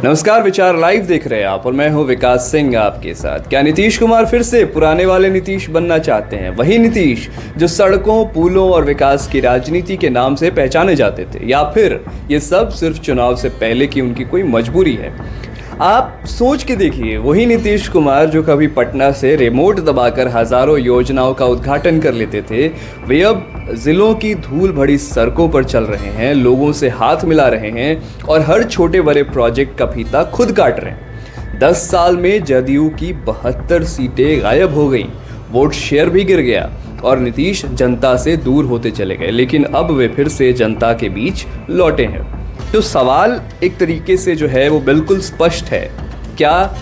नमस्कार, विचार लाइव देख रहे हैं आप और मैं हूं विकास सिंह आपके साथ। क्या नीतीश कुमार फिर से पुराने वाले नीतीश बनना चाहते हैं? वही नीतीश जो सड़कों, पुलों और विकास की राजनीति के नाम से पहचाने जाते थे, या फिर ये सब सिर्फ चुनाव से पहले की उनकी कोई मजबूरी है? आप सोच के देखिए, वही नीतीश कुमार जो कभी पटना से रिमोट दबाकर हजारों योजनाओं का उद्घाटन कर लेते थे, वे अब जिलों की धूल भरी सड़कों पर चल रहे हैं, लोगों से हाथ मिला रहे हैं और हर छोटे बड़े प्रोजेक्ट का फीता खुद काट रहे हैं। 10 साल में जदयू की 72 सीटें गायब हो गई, वोट शेयर भी गिर गया और नीतीश जनता से दूर होते चले गए। लेकिन अब वे फिर से जनता के बीच लौटे हैं। तो सवाल एक तरीके से जो है वो बिल्कुल स्पष्ट है, क्या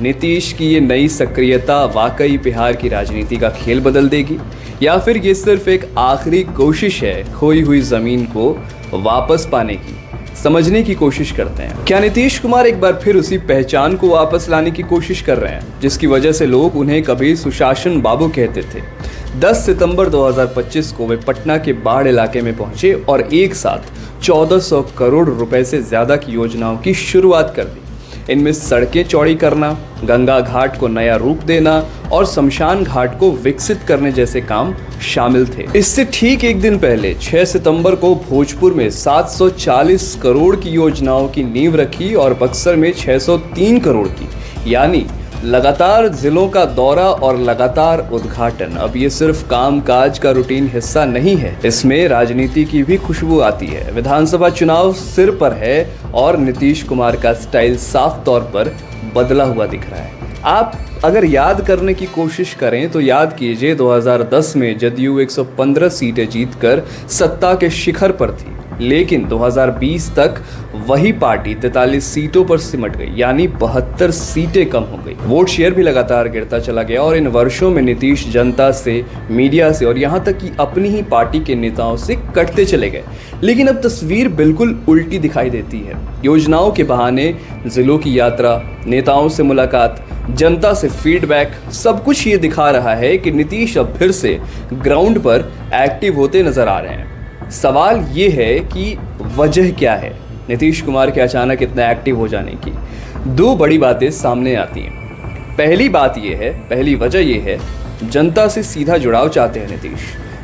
नीतीश की ये नई सक्रियता वाकई बिहार की राजनीति का खेल बदल देगी, या फिर ये सिर्फ एक आखिरी कोशिश है खोई हुई जमीन को वापस पाने की? समझने की कोशिश करते हैं। क्या नीतीश कुमार एक बार फिर उसी पहचान को वापस लाने की कोशिश कर रहे हैं जिसकी वजह से लोग उन्हें कभी सुशासन बाबू कहते थे? 10 सितंबर 2025 को वे पटना के बाढ़ इलाके में पहुंचे और एक साथ 1400 करोड़ रुपए से ज्यादा की योजनाओं की शुरुआत कर दी। इनमें सड़कें चौड़ी करना, गंगा घाट को नया रूप देना और शमशान घाट को विकसित करने जैसे काम शामिल थे। इससे ठीक एक दिन पहले 6 सितंबर को भोजपुर में 740 करोड़ की योजनाओं की नींव रखी और बक्सर में 603 करोड़ की, यानी लगातार जिलों का दौरा और लगातार उद्घाटन। अब ये सिर्फ काम काज का रूटीन हिस्सा नहीं है, इसमें राजनीति की भी खुशबू आती है। विधानसभा चुनाव सिर पर है और नीतीश कुमार का स्टाइल साफ तौर पर बदला हुआ दिख रहा है। आप अगर याद करने की कोशिश करें तो याद कीजिए, 2010 में जदयू 115 सीटें जीतकर सत्ता के शिखर पर थी, लेकिन 2020 तक वही पार्टी 43 सीटों पर सिमट गई, यानी 72 सीटें कम हो गई। वोट शेयर भी लगातार गिरता चला गया और इन वर्षों में नीतीश जनता से, मीडिया से और यहाँ तक कि अपनी ही पार्टी के नेताओं से कटते चले गए। लेकिन अब तस्वीर बिल्कुल उल्टी दिखाई देती है। योजनाओं के बहाने जिलों की यात्रा, नेताओं से मुलाकात, जनता से फीडबैक, सब कुछ ये दिखा रहा है कि नीतीश अब फिर से ग्राउंड पर एक्टिव होते नजर आ रहे हैं। सवाल ये है कि वजह क्या है नीतीश कुमार के अचानक इतना एक्टिव हो जाने की? दो बड़ी बातें सामने आती हैं। पहली वजह ये है, जनता से सीधा जुड़ाव चाहते हैं नीतीश।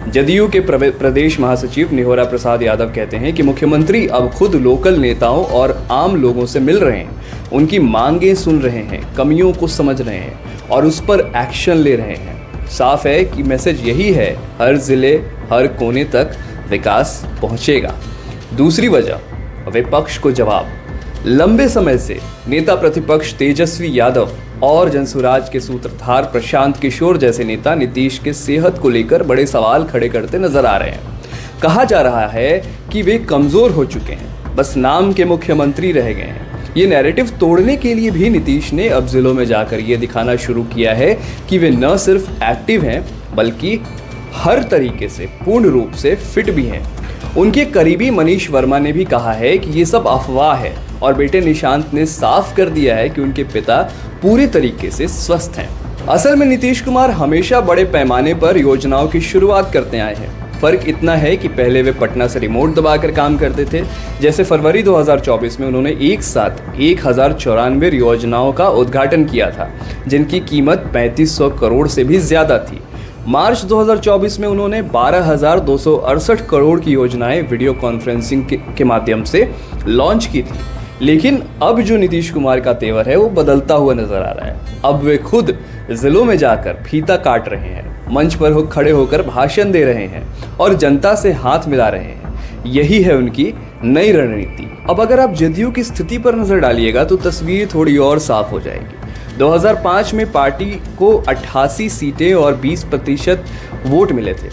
जदयू के प्रदेश महासचिव निहोरा प्रसाद यादव कहते हैं कि मुख्यमंत्री अब खुद लोकल नेताओं और आम लोगों से मिल रहे हैं, उनकी मांगें सुन रहे हैं, कमियों को समझ रहे हैं और उस पर एक्शन ले रहे हैं। साफ है कि मैसेज यही है, हर जिले, हर कोने तक विकास पहुंचेगा। दूसरी वजह, विपक्ष को जवाब। लंबे समय से नेता प्रतिपक्ष तेजस्वी यादव और जनसुराज के सूत्रधार प्रशांत किशोर जैसे नेता नीतीश के सेहत को लेकर बड़े सवाल खड़े करते नजर आ रहे हैं। कहा जा रहा है कि वे कमजोर हो चुके हैं, बस नाम के मुख्यमंत्री रह गए हैं। ये नैरेटिव तोड़ने के लिए भी नीतीश ने अब जिलों में जाकर ये दिखाना शुरू किया है कि वे न सिर्फ एक्टिव हैं बल्कि हर तरीके से पूर्ण रूप से फिट भी हैं। उनके करीबी मनीष वर्मा ने भी कहा है कि ये सब अफवाह है और बेटे निशांत ने साफ कर दिया है कि उनके पिता पूरे तरीके से स्वस्थ हैं। असल में नीतीश कुमार हमेशा बड़े पैमाने पर योजनाओं की शुरुआत करते आए हैं। फर्क इतना है कि पहले वे पटना से रिमोट दबाकर काम करते थे। जैसे फरवरी 2024 में उन्होंने एक साथ 1094 योजनाओं का उद्घाटन किया था, जिनकी कीमत 3500 करोड़ से भी ज्यादा थी। मार्च 2024 में उन्होंने 12,268 करोड़ की योजनाएं वीडियो कॉन्फ्रेंसिंग के माध्यम से लॉन्च की थी। लेकिन अब जो नीतीश कुमार का तेवर है वो बदलता हुआ नजर आ रहा है। अब वे खुद जिलों में जाकर फीता काट रहे हैं, मंच पर खड़े होकर भाषण दे रहे हैं और जनता से हाथ मिला रहे हैं। यही है उनकी नई रणनीति। अब अगर आप जदयू की स्थिति पर नजर डालिएगा तो तस्वीर थोड़ी और साफ हो जाएगी। 2005 में पार्टी को 88 सीटें और 20% वोट मिले थे।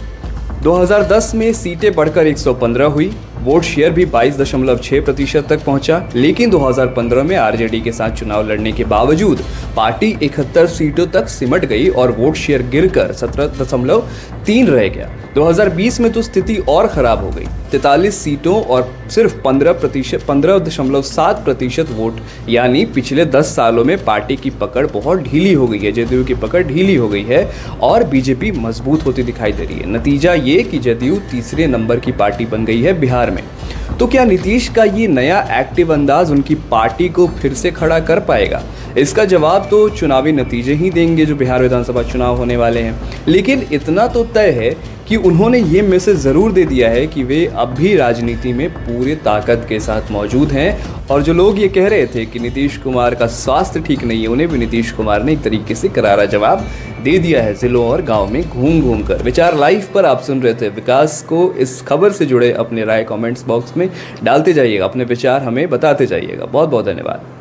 2010 में सीटें बढ़कर 115 हुई, वोट शेयर भी 22.6% तक पहुंचा। लेकिन 2015 में आरजेडी के साथ चुनाव लड़ने के बावजूद पार्टी 71 सीटों तक सिमट गई और वोट शेयर गिरकर 17.3 रह गया। 2020 में तो स्थिति और खराब हो गई, 43 सीटों और सिर्फ 15.7% वोट, यानी पिछले 10 सालों में पार्टी की पकड़ बहुत ढीली हो गई है। जदयू की पकड़ ढीली हो गई है और बीजेपी मजबूत होती दिखाई दे रही है। नतीजा ये कि जदयू तीसरे नंबर की पार्टी बन गई है बिहार बिहार में। तो क्या नीतीश का ये नया एक्टिव अंदाज उनकी पार्टी को फिर से खड़ा कर पाएगा? इसका जवाब तो चुनावी नतीजे ही देंगे जो बिहार विधानसभा चुनाव होने वाले हैं। लेकिन इतना तो तय है कि उन्होंने ये मैसेज ज़रूर दे दिया है कि वे अब भी राजनीति में पूरे ताकत के साथ मौजूद हैं। और जो लोग ये कह रहे थे कि नीतीश कुमार का स्वास्थ्य ठीक नहीं है, उन्हें भी नीतीश कुमार ने एक तरीके से करारा जवाब दे दिया है जिलों और गांव में घूम घूम कर। विचार लाइव पर आप सुन रहे थे विकास को। इस खबर से जुड़े अपने राय कमेंट्स बॉक्स में डालते जाइएगा, अपने विचार हमें बताते जाइएगा। बहुत बहुत धन्यवाद।